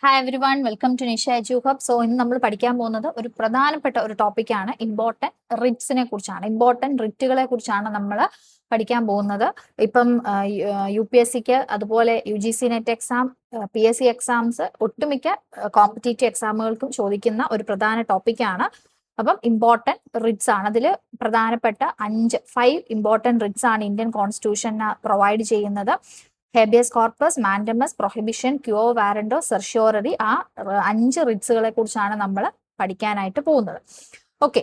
Hi everyone, welcome to Nisha edu hub. So ഇന്ന് നമ്മൾ പഠിക്കാൻ പോകുന്നത് ഒരു പ്രധാനപ്പെട്ട ഒരു ടോപ്പിക്കാണ്. ഇമ്പോർട്ടൻറ്റ് റിറ്റ്സിനെ കുറിച്ചാണ്. ഇമ്പോർട്ടൻറ്റ് റിറ്റുകളെ കുറിച്ചാണ് നമ്മൾ പഠിക്കാൻ പോകുന്നത്. ഇപ്പം UPSCക്ക് അതുപോലെ UGC net exam, PSC exams, ഒട്ടുമിക്ക കോമ്പറ്റേറ്റീവ് എക്സാമുകൾക്കും ചോദിക്കുന്ന ഒരു പ്രധാന ടോപ്പിക്കാണ്. അപ്പം ഇമ്പോർട്ടൻറ്റ് റിറ്റ്സ് ആണ്. അതിൽ പ്രധാനപ്പെട്ട 5 ഇമ്പോർട്ടൻറ്റ് റിറ്റ്സ് ആണ് ഇന്ത്യൻ കോൺസ്റ്റിറ്റ്യൂഷൻ പ്രൊവൈഡ് ചെയ്യുന്നത്. Habeas corpus, mandamus, prohibition, quo warranto, certiorari, ആ 5 റിറ്റ്സുകളെ കുറിച്ചാണ് നമ്മൾ പഠിക്കാനായിട്ട് പോകുന്നത്. ഓക്കെ,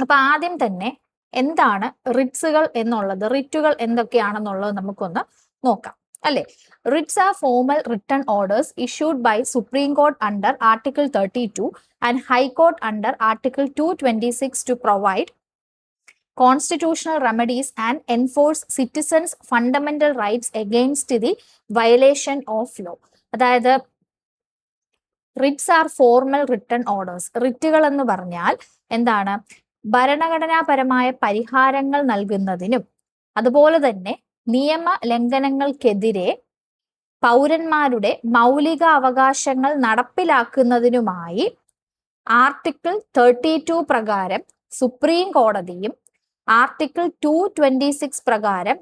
അപ്പൊ ആദ്യം തന്നെ എന്താണ് റിറ്റ്സുകൾ എന്നുള്ളത്, റിറ്റുകൾ എന്തൊക്കെയാണെന്നുള്ളത് നമുക്കൊന്ന് നോക്കാം അല്ലെ. Writs are formal written orders issued by supreme court under article 32 and high court under article 226 to provide constitutional remedies and enforce citizens' fundamental rights against the violation of law. അതായത് writs are formal written orders. റിറ്റുകൾ എന്ന് പറഞ്ഞാൽ എന്താണ്? ഭരണഘടനാപരമായ പരിഹാരങ്ങൾ നൽകുന്നതിനും അതുപോലെ തന്നെ നിയമ ലംഘനങ്ങൾക്കെതിരെ പൗരന്മാരുടെ മൗലിക അവകാശങ്ങൾ നടപ്പിലാക്കുന്നതിനുമായി ആർട്ടിക്കിൾ 32 പ്രകാരം സുപ്രീം കോടതിയും ആർട്ടിക്കിൾ 226 പ്രകാരം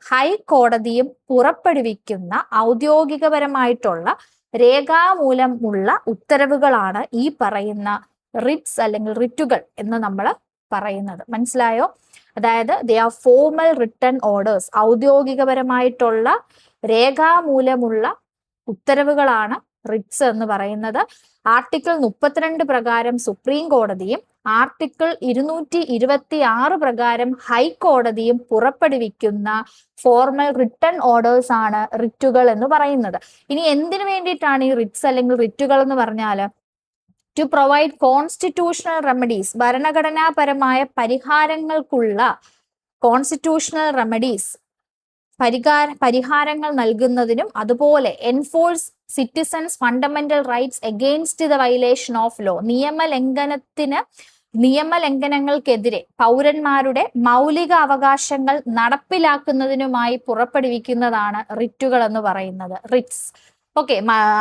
ഹൈക്കോടതിയും പുറപ്പെടുവിക്കുന്ന ഔദ്യോഗികപരമായിട്ടുള്ള രേഖാമൂലമുള്ള ഉത്തരവുകളാണ് ഈ പറയുന്ന റിറ്റ്സ് അല്ലെങ്കിൽ റിറ്റുകൾ എന്ന് നമ്മൾ പറയുന്നത്. മനസ്സിലായോ? അതായത് they are formal written orders. ഔദ്യോഗികപരമായിട്ടുള്ള രേഖാമൂലമുള്ള ഉത്തരവുകളാണ് റിറ്റ്സ് എന്ന് പറയുന്നത്. ആർട്ടിക്കിൾ 32 പ്രകാരം സുപ്രീം കോടതിയും ആർട്ടിക്കിൾ 226 പ്രകാരം ഹൈക്കോടതിയും പുറപ്പെടുവിക്കുന്ന ഫോർമൽ റിട്ടൺ ഓർഡേഴ്സ് ആണ് റിറ്റുകൾ എന്ന് പറയുന്നത്. ഇനി എന്തിനു വേണ്ടിയിട്ടാണ് ഈ റിറ്റ്സ് അല്ലെങ്കിൽ റിറ്റുകൾ എന്ന് പറഞ്ഞാൽ? ടു പ്രൊവൈഡ് കോൺസ്റ്റിറ്റ്യൂഷണൽ റെമഡീസ്, ഭരണഘടനാപരമായ പരിഹാരങ്ങൾക്കുള്ള കോൺസ്റ്റിറ്റ്യൂഷണൽ റെമഡീസ്, പരിഹാരങ്ങൾ നൽകുന്നതിനും അതുപോലെ enforce citizens fundamental rights against the violation of law, നിയമലംഘനങ്ങൾക്കെതിരെ പൗരന്മാരുടെ മൗലിക അവകാശങ്ങൾ നടപ്പിലാക്കുന്നതിനുമായി പുറപ്പെടുവിക്കുന്നതാണ് റിറ്റുകൾ എന്ന് പറയുന്നത്, റിറ്റ്സ്. ഓക്കെ,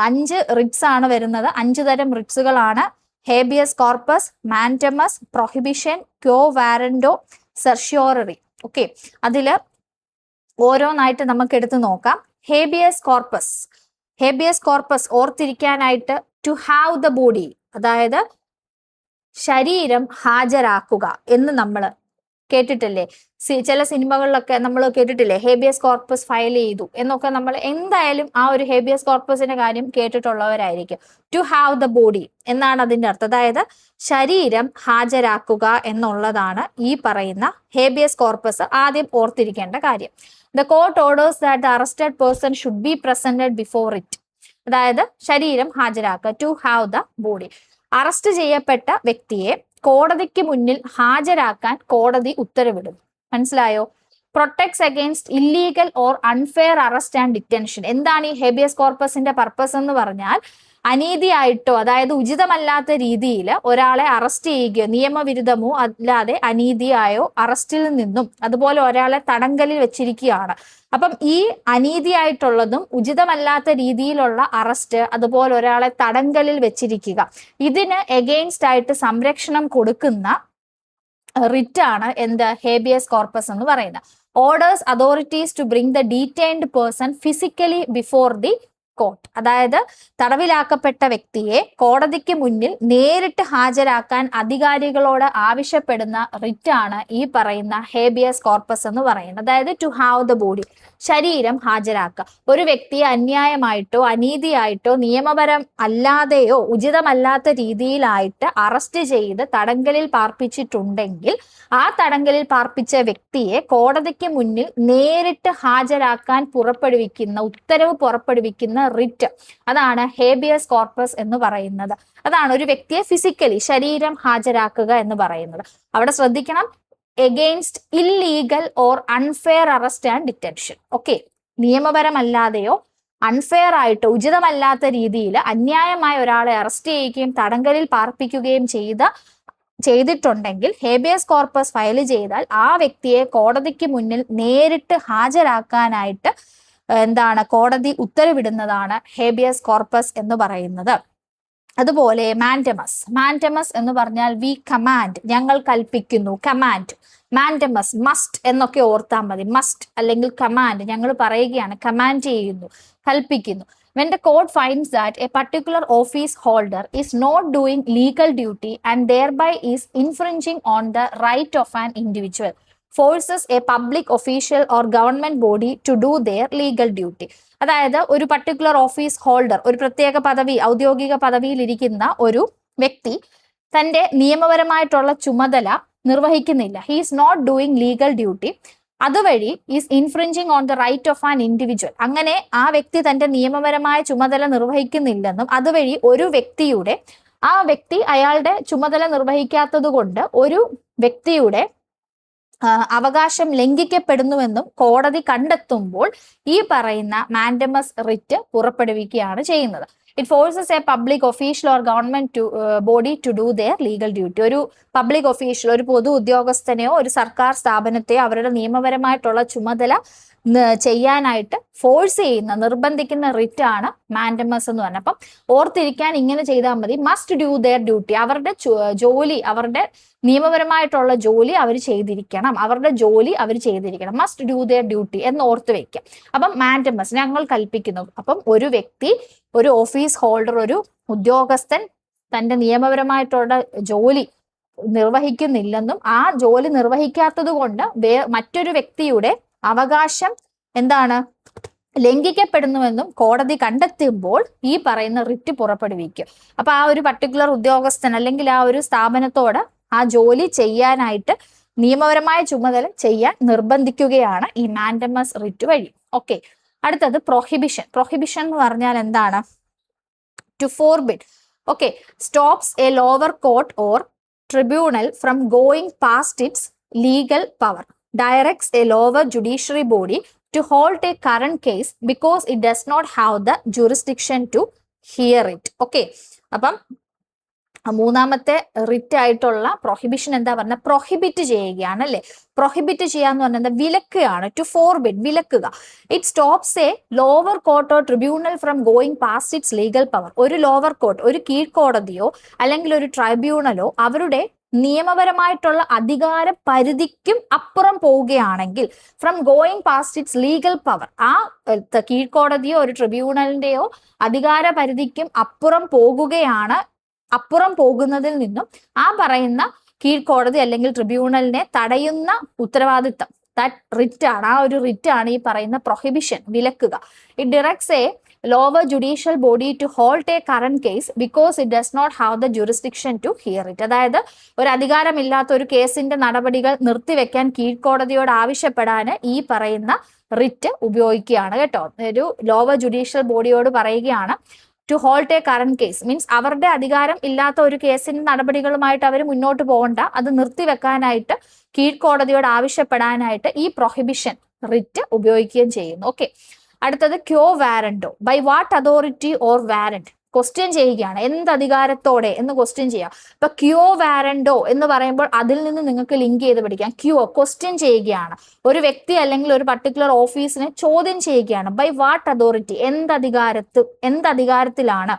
5 റിറ്റ്സ് ആണ് വരുന്നത്. 5 തരം റിറ്റ്സുകളാണ്. Habeas corpus, mandamus, prohibition, quo warranto, certiorari. Okay, അതില് ഓരോന്നായിട്ട് നമുക്ക് എടുത്തു നോക്കാം. Habeas corpus. ഹേബിയസ് കോർപ്പസ് ഓർത്തിരിക്കാനായിട്ട് ടു ഹാവ് ദ ബോഡി, അതായത് ശരീരം ഹാജരാക്കുക എന്ന് നമ്മൾ കേട്ടിട്ടില്ലേ? ചില സിനിമകളിലൊക്കെ നമ്മൾ കേട്ടിട്ടില്ലേ, ഹേബിയസ് കോർപ്പസ് ഫയൽ ചെയ്തു എന്നൊക്കെ. നമ്മൾ എന്തായാലും ആ ഒരു ഹേബിയസ് കോർപ്പസിന്റെ കാര്യം കേട്ടിട്ടുള്ളവരായിരിക്കും. ടു ഹാവ് ദ ബോഡി എന്നാണ് അതിന്റെ അർത്ഥം. അതായത് ശരീരം ഹാജരാക്കുക എന്നുള്ളതാണ് ഈ പറയുന്ന ഹേബിയസ് കോർപ്പസ്. ആദ്യം ഓർത്തിരിക്കേണ്ട കാര്യം. The court orders that the arrested person should be presented before it. അതായത് ശരീരം ഹാജരാക്കുക, to have the body. Arrest ചെയ്യപ്പെട്ട വ്യക്തിയെ കോടതിക്ക് മുന്നിൽ ഹാജരാക്കാൻ കോടതി ഉത്തരവിടും. മനസ്സിലായോ? Protects against illegal or unfair arrest and detention. എന്താണ് ഈ ഹേബിയസ് കോർപ്പസിന്റെ പർപ്പസ് എന്ന് പറഞ്ഞാൽ? അനീതിയായിട്ടോ അതായത് ഉചിതമല്ലാത്ത രീതിയിൽ ഒരാളെ അറസ്റ്റ് ചെയ്യുകയോ, നിയമവിരുദ്ധമോ അല്ലാതെ അനീതിയായോ അറസ്റ്റിൽ നിന്നും അതുപോലെ ഒരാളെ തടങ്കലിൽ വെച്ചിരിക്കുകയാണ്. അപ്പം ഈ അനീതിയായിട്ടുള്ളതും ഉചിതമല്ലാത്ത രീതിയിലുള്ള അറസ്റ്റ്, അതുപോലെ ഒരാളെ തടങ്കലിൽ വെച്ചിരിക്കുക, ഇതിന് എഗെയിൻസ്റ്റ് ആയിട്ട് സംരക്ഷണം കൊടുക്കുന്ന റിറ്റാണ് എന്ത്? ഹേബിയസ് കോർപ്പസ് എന്ന് പറയുന്നത്. Orders authorities to bring the detained person physically before the court. അതായത് തടവിലാക്കപ്പെട്ട വ്യക്തിയെ കോടതിക്ക് മുന്നിൽ നേരിട്ട് ഹാജരാക്കാൻ അധികാരികളോട് ആവശ്യപ്പെടുന്ന റിറ്റാണ് ഈ പറയുന്ന ഹേബിയസ് കോർപ്പസ് എന്ന് പറയുന്നത്. അതായത് ടു ഹാവ് ദ ബോഡി, ശരീരം ഹാജരാക്കുക. ഒരു വ്യക്തിയെ അന്യായമായിട്ടോ അനീതിയായിട്ടോ നിയമപരം അല്ലാതെയോ ഉചിതമല്ലാത്ത രീതിയിലായിട്ട് അറസ്റ്റ് ചെയ്ത് തടങ്കലിൽ പാർപ്പിച്ചിട്ടുണ്ടെങ്കിൽ ആ തടങ്കലിൽ പാർപ്പിച്ച വ്യക്തിയെ കോടതിക്ക് മുന്നിൽ നേരിട്ട് ഹാജരാക്കാൻ ഉത്തരവ് പുറപ്പെടുവിക്കുന്ന റിറ്റ്, അതാണ് ഹേബിയസ് കോർപ്പസ് എന്ന് പറയുന്നത്. അതാണ് ഒരു വ്യക്തിയെ ഫിസിക്കലി ശരീരം ഹാജരാക്കുക എന്ന് പറയുന്നത്. അവിടെ ശ്രദ്ധിക്കണം, against illegal or unfair arrest and detention. Okay, നിയമപരമല്ലാതെയോ അൺഫെയർ ആയിട്ട് ഉചിതമല്ലാത്ത രീതിയിൽ അന്യായമായ ഒരാളെ അറസ്റ്റ് ചെയ്യുകയും തടങ്കലിൽ പാർപ്പിക്കുകയും ചെയ്തിട്ടുണ്ടെങ്കിൽ ഹേബിയസ് കോർപ്പസ് ഫയൽ ചെയ്താൽ ആ വ്യക്തിയെ കോടതിക്ക് മുന്നിൽ നേരിട്ട് ഹാജരാക്കാനായിട്ട് എന്താണ് കോടതി ഉത്തരവിടുന്നതാണ് ഹേബിയസ് കോർപ്പസ് എന്ന് പറയുന്നത്. അതുപോലെ മാൻഡമസ് എന്ന് പറഞ്ഞാൽ വി കമാൻഡ്, ഞങ്ങൾ കൽപ്പിക്കുന്നു, കമാൻഡ്. മാൻഡമസ് മസ്റ്റ് എന്നൊക്കെ ഓർത്താൽ മതി. മസ്റ്റ് അല്ലെങ്കിൽ കമാൻഡ്, ഞങ്ങൾ പറയുകയാണ്, കമാൻഡ് ചെയ്യുന്നു, കൽപ്പിക്കുന്നു. When the court finds that a particular office holder is not doing legal duty and thereby is infringing on the right of an individual, forces a public official or government body to do their legal duty. അതായത് ഒരു particular office holder, ഒരു പ്രത്യേക പദവി, ഔദ്യോഗിക പദവിയിൽ ഇരിക്കുന്ന ഒരു വ്യക്തി തന്റെ നിയമപരമായിട്ടുള്ള ചുമതല നിർവഹിക്കുന്നില്ല, he is not doing legal duty, അതുവഴി is infringing on the right of an individual, അങ്ങനെ ആ വ്യക്തി തന്റെ നിയമപരമായ ചുമതല നിർവഹിക്കുന്നില്ലെന്നും അതുവഴി ഒരു വ്യക്തിയുടെ, ആ വ്യക്തി അയാളുടെ ചുമതല നിർവഹിക്കാത്തത് കൊണ്ട് ഒരു വ്യക്തിയുടെ അവകാശം ലംഘിക്കപ്പെടുന്നുവെന്നും കോടതി കണ്ടെത്തുമ്പോൾ ഈ പറയുന്ന മാൻഡമസ് റിറ്റ് പുറപ്പെടുവിക്കുകയാണ് ചെയ്യുന്നത്. It forces a public official or government body to do their legal duty. ഒരു പബ്ലിക് ഒഫീഷ്യൽ, ഒരു പൊതു ഉദ്യോഗസ്ഥനെയോ ഒരു സർക്കാർ സ്ഥാപനത്തെയോ അവരുടെ നിയമപരമായിട്ടുള്ള ചുമതല ചെയ്യാനായിട്ട് ഫോഴ്സ് ചെയ്യുന്ന, നിർബന്ധിക്കുന്ന റിറ്റ് ആണ് മാൻഡമസ് എന്ന് പറഞ്ഞത്. അപ്പം ഓർത്തിരിക്കാൻ ഇങ്ങനെ ചെയ്താൽ മതി, മസ്റ്റ് ഡ്യൂ ദെയർ ഡ്യൂട്ടി, അവരുടെ ജോലി, അവരുടെ നിയമപരമായിട്ടുള്ള ജോലി അവർ ചെയ്തിരിക്കണം, അവരുടെ ജോലി അവർ ചെയ്തിരിക്കണം, മസ്റ്റ് ഡ്യൂ ദെയർ ഡ്യൂട്ടി എന്ന് ഓർത്ത് വെക്കാം. അപ്പം മാൻഡമസ്, ഞങ്ങൾ കൽപ്പിക്കുന്നു. അപ്പം ഒരു വ്യക്തി, ഒരു ഓഫീസ് ഹോൾഡർ, ഒരു ഉദ്യോഗസ്ഥൻ തന്റെ നിയമപരമായിട്ടുള്ള ജോലി നിർവഹിക്കുന്നില്ലെന്നും ആ ജോലി നിർവഹിക്കാത്തത് കൊണ്ട് മറ്റൊരു വ്യക്തിയുടെ അവകാശം എന്താണ് ലംഘിക്കപ്പെടുന്നുവെന്നും കോടതി കണ്ടെത്തുമ്പോൾ ഈ പറയുന്ന റിറ്റ് പുറപ്പെടുവിക്കും. അപ്പൊ ആ ഒരു പർട്ടിക്കുലർ ഉദ്യോഗസ്ഥൻ അല്ലെങ്കിൽ ആ ഒരു സ്ഥാപനത്തോട് ആ ജോലി ചെയ്യാനായിട്ട്, നിയമപരമായ ചുമതല ചെയ്യാൻ നിർബന്ധിക്കുകയാണ് ഈ മാൻഡമസ് റിറ്റ് വഴി. ഓക്കെ, അടുത്തത് പ്രൊഹിബിഷൻ. പ്രൊഹിബിഷൻ എന്ന് പറഞ്ഞാൽ എന്താണ്? To forbid. Okay, stops a lower court or tribunal from going past its legal power, directs a lower judiciary body to halt a current case because it does not have the jurisdiction to hear it. Okay, അപ്പം മൂന്നാമത്തെ writ ആയിട്ടുള്ള prohibition എന്താ പറഞ്ഞ? Prohibit ചെയ്യുകയാണ് അല്ലെ. Prohibit ചെയ്യാന്ന് പറഞ്ഞാൽ വിലക്കുകയാണ്. ടു ഫോർബിഡ്, വിലക്കുക. It stops a lower court or tribunal from going past its legal power. ഒരു ലോവർ കോർട്ട്, ഒരു കീഴ്ക്കോടതിയോ അല്ലെങ്കിൽ ഒരു ട്രൈബ്യൂണലോ അവരുടെ നിയമപരമായിട്ടുള്ള അധികാര പരിധിക്കും അപ്പുറം പോവുകയാണെങ്കിൽ, from going past its legal power, ആ കീഴ്ക്കോടതിയോ ഒരു ട്രിബ്യൂണലിന്റെയോ അധികാര പരിധിക്കും അപ്പുറം പോകുന്നതിൽ നിന്നും ആ പറയുന്ന കീഴ്ക്കോടതി അല്ലെങ്കിൽ ട്രിബ്യൂണലിനെ തടയുന്ന ഉത്തരവാദിത്തം, ദാറ്റ് റിറ്റ് ആണ്, ആ ഒരു റിറ്റ് ആണ് ഈ പറയുന്ന പ്രൊഹിബിഷൻ, വിലക്കുക. It directs a lower judicial body to halt a current case because it does not have the jurisdiction to hear it. അതായത് ഒരു അധികാരമില്ലാത്ത ഒരു കേസിന്റെ നടപടികൾ നിർത്തിവെക്കാൻ കീഴ്ക്കോടതിയോട് ആവശ്യപ്പെടാൻ ഈ പറയുന്ന റിറ്റ് ഉപയോഗിക്കുകയാണ് കേട്ടോ. ഒരു ലോവർ ജുഡീഷ്യൽ ബോഡിയോട് പറയുകയാണ് to halt a current case, means അവരുടെ അധികാരം ഇല്ലാത്ത ഒരു കേസിന്റെ നടപടികളുമായിട്ട് അവർ മുന്നോട്ട് പോകണ്ട, അത് നിർത്തിവെക്കാനായിട്ട് കീഴ്ക്കോടതിയോട് ആവശ്യപ്പെടാനായിട്ട് ഈ പ്രൊഹിബിഷൻ റിറ്റ് ഉപയോഗിക്കുകയും ചെയ്യുന്നു. ഓക്കെ, അടുത്തത് quo warranto. By what authority or warrant, question ചെയ്യുകയാണ്, എന്ത് അധികാരത്തോടെ എന്ന് ക്വസ്റ്റ്യൻ ചെയ്യാം. ഇപ്പൊ ക്യോ വാറന്റോ എന്ന് പറയുമ്പോൾ അതിൽ നിന്ന് നിങ്ങൾക്ക് ലിങ്ക് ചെയ്ത് പഠിക്കാം. ക്യോ, ക്വസ്റ്റ്യൻ ചെയ്യുകയാണ്, ഒരു വ്യക്തി അല്ലെങ്കിൽ ഒരു പർട്ടിക്കുലർ ഓഫീസിനെ ചോദ്യം ചെയ്യുകയാണ്. ബൈ വാട്ട് അതോറിറ്റി, എന്തധികാരത്തിലാണ്,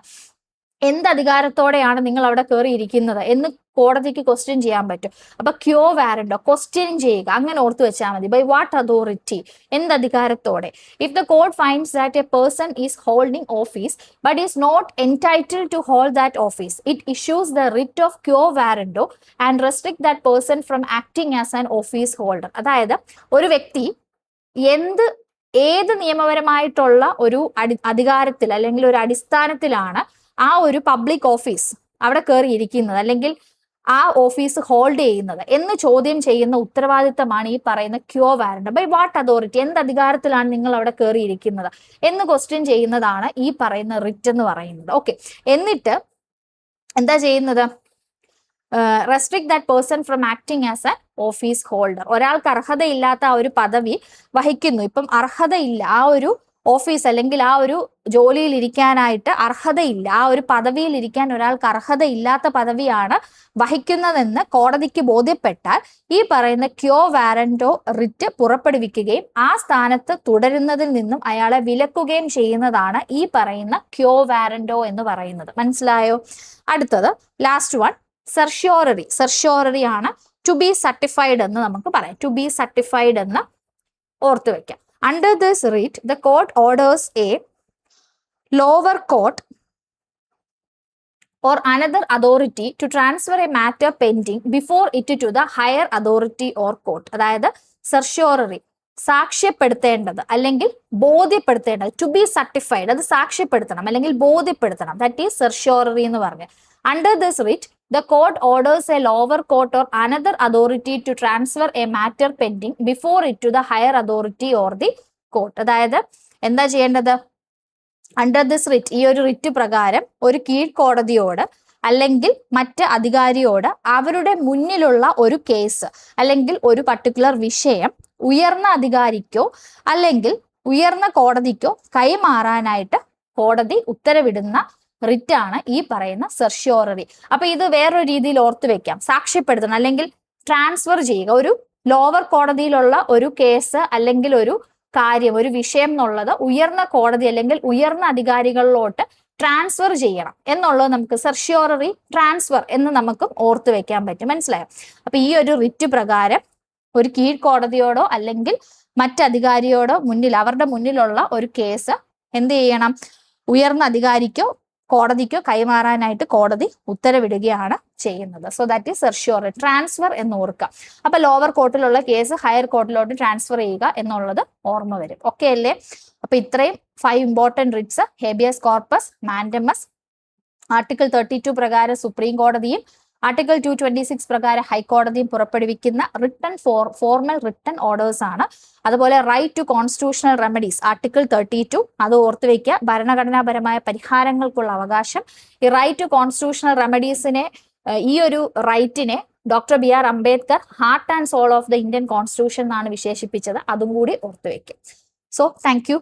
എന്തധികാരത്തോടെയാണ് നിങ്ങൾ അവിടെ കയറിയിരിക്കുന്നത് എന്ന് കോടതിക്ക് ക്വസ്റ്റ്യൻ ചെയ്യാൻ പറ്റും. അപ്പൊ ക്യോ വാറന്റോ, ക്വസ്റ്റ്യൻ ചെയ്യുക, അങ്ങനെ ഓർത്തു വെച്ചാൽ മതി. ബൈ വാട്ട് അതോറിറ്റി, എന്തധികാരത്തോടെ. If the court finds that a person is holding office but is not entitled to hold that office, it issues the writ of quo warranto and restrict that person from acting as an office holder. അതായത് ഒരു വ്യക്തി ഏത് നിയമപരമായിട്ടുള്ള ഒരു അധികാരത്തിൽ അല്ലെങ്കിൽ ഒരു അടിസ്ഥാനത്തിലാണ് ആ ഒരു പബ്ലിക് ഓഫീസ് അവിടെ കയറിയിരിക്കുന്നത് അല്ലെങ്കിൽ ആ ഓഫീസ് ഹോൾഡ് ചെയ്യുന്നത് എന്ന് ചോദ്യം ചെയ്യുന്ന ഉത്തരവാദിത്തമാണ് ഈ പറയുന്ന ക്യോ വാറന്റ്. ബൈ വാട്ട് അതോറിറ്റി, എന്ത് അധികാരത്തിലാണ് നിങ്ങൾ അവിടെ കയറിയിരിക്കുന്നത് എന്ന് ക്വസ്റ്റ്യൻ ചെയ്യുന്നതാണ് ഈ പറയുന്ന റിറ്റ് എന്ന് പറയുന്നത്. ഓക്കെ, എന്നിട്ട് എന്താ ചെയ്യുന്നത്? Restrict that person from acting as A office holder. ഒരാൾക്ക് അർഹതയില്ലാത്ത ആ ഒരു പദവി വഹിക്കുന്നു, ഇപ്പം അർഹതയില്ല, ആ ഒരു ഓഫീസ് അല്ലെങ്കിൽ ആ ഒരു ജോലിയിൽ ഇരിക്കാനായിട്ട് അർഹതയില്ല, ആ ഒരു പദവിയിൽ ഇരിക്കാൻ ഒരാൾക്ക് അർഹതയില്ലാത്ത പദവിയാണ് വഹിക്കുന്നതെന്ന് കോടതിക്ക് ബോധ്യപ്പെട്ടാൽ ഈ പറയുന്ന ക്യോ വാറന്റോ റിറ്റ് പുറപ്പെടുവിക്കുകയും ആ സ്ഥാനത്ത് തുടരുന്നതിൽ നിന്നും അയാളെ വിലക്കുകയും ചെയ്യുന്നതാണ് ഈ പറയുന്ന ക്യോ വാറന്റോ എന്ന് പറയുന്നത്. മനസ്സിലായോ? അടുത്തത് ലാസ്റ്റ് വൺ, സെർഷ്യോററി. സെർഷ്യോററി ആണ് ടു ബി സർട്ടിഫൈഡ് എന്ന് നമുക്ക് പറയാം. ടു ബി സർട്ടിഫൈഡ് എന്ന് ഓർത്തു വെക്കാം. Under this writ, the court orders a lower court or another authority to transfer a matter pending before it to the higher authority or court. അതായത് certiorari സാക്ഷ്യപ്പെടുത്തേണ്ടത് അല്ലെങ്കിൽ ബോധ്യപ്പെടുത്തേണ്ടത്, to B certified, അത് സാക്ഷ്യപ്പെടുത്തണം അല്ലെങ്കിൽ ബോധ്യപ്പെടുത്തണം. That is certiorari എന്ന് പറഞ്ഞ്. Under this writ, the court orders a lower court or another authority to transfer a matter pending before it to the higher authority or the court. അതായത് എന്താ ചെയ്യേണ്ടത്? Under this writ, ഈ ഒരു writ പ്രകാരം ഒരു കീഴ്ക്കോടതിയോട് അല്ലെങ്കിൽ മറ്റ് അധികാരിയോട് അവരുടെ മുന്നിലുള്ള ഒരു കേസ് അല്ലെങ്കിൽ ഒരു പർട്ടിക്കുലർ വിഷയം ഉയർന്ന അധികാരിക്കോ അല്ലെങ്കിൽ ഉയർന്ന കോടതിക്കോ കൈമാറാനായിട്ട് കോടതി ഉത്തരവിടുന്ന റിറ്റാണ് ഈ പറയുന്ന സെർഷ്യോററി. അപ്പൊ ഇത് വേറൊരു രീതിയിൽ ഓർത്തു വെക്കാം. സാക്ഷ്യപ്പെടുത്തണം അല്ലെങ്കിൽ ട്രാൻസ്ഫർ ചെയ്യുക. ഒരു ലോവർ കോടതിയിലുള്ള ഒരു കേസ് അല്ലെങ്കിൽ ഒരു കാര്യം, ഒരു വിഷയം എന്നുള്ളത് ഉയർന്ന കോടതി അല്ലെങ്കിൽ ഉയർന്ന അധികാരികളിലോട്ട് ട്രാൻസ്ഫർ ചെയ്യണം എന്നുള്ളത് നമുക്ക് സെർഷ്യോററി ട്രാൻസ്ഫർ എന്ന് നമുക്ക് ഓർത്തു വെക്കാൻ പറ്റും. മനസ്സിലായോ? അപ്പൊ ഈ ഒരു റിറ്റ് പ്രകാരം ഒരു കീഴ്ക്കോടതിയോടോ അല്ലെങ്കിൽ മറ്റധികാരിയോടോ മുന്നിൽ, അവരുടെ മുന്നിലുള്ള ഒരു കേസ് എന്ത് ചെയ്യണം? ഉയർന്ന അധികാരിക്കോ കോടതിക്കോ കൈമാറാനായിട്ട് കോടതി ഉത്തരവിടുകയാണ് ചെയ്യുന്നത്. So that is certiorari. Transfer എന്ന് ഓർക്കുക. അപ്പൊ ലോവർ കോർട്ടിലുള്ള കേസ് ഹയർ കോർട്ടിലോട്ട് ട്രാൻസ്ഫർ ചെയ്യുക എന്നുള്ളത് ഓർമ്മ വരും. ഓക്കെ അല്ലേ? അപ്പൊ ഇത്രയും 5 important Ritz, habeas corpus, mandamus, article 32 പ്രകാരം സുപ്രീം കോടതിയും ആർട്ടിക്കിൾ 226 പ്രകാരം ഹൈക്കോടതിയും പുറപ്പെടുവിക്കുന്ന ഫോർമൽ റിട്ടൺ ഓർഡേഴ്സ് ആണ്. അതുപോലെ right to constitutional remedies article 32, അത് ഓർത്തു വെക്കുക. ഭരണഘടനാപരമായ പരിഹാരങ്ങൾക്കുള്ള അവകാശം. ഈ റൈറ്റ് ടു കോൺസ്റ്റിറ്റ്യൂഷണൽ റെമഡീസിനെ, ഈ ഒരു റൈറ്റിനെ doctor BR Ambedkar heart and soul of the Indian constitution എന്നാണ് വിശേഷിപ്പിച്ചത്. അതും കൂടി ഓർത്തു വെക്കുക. So thank U.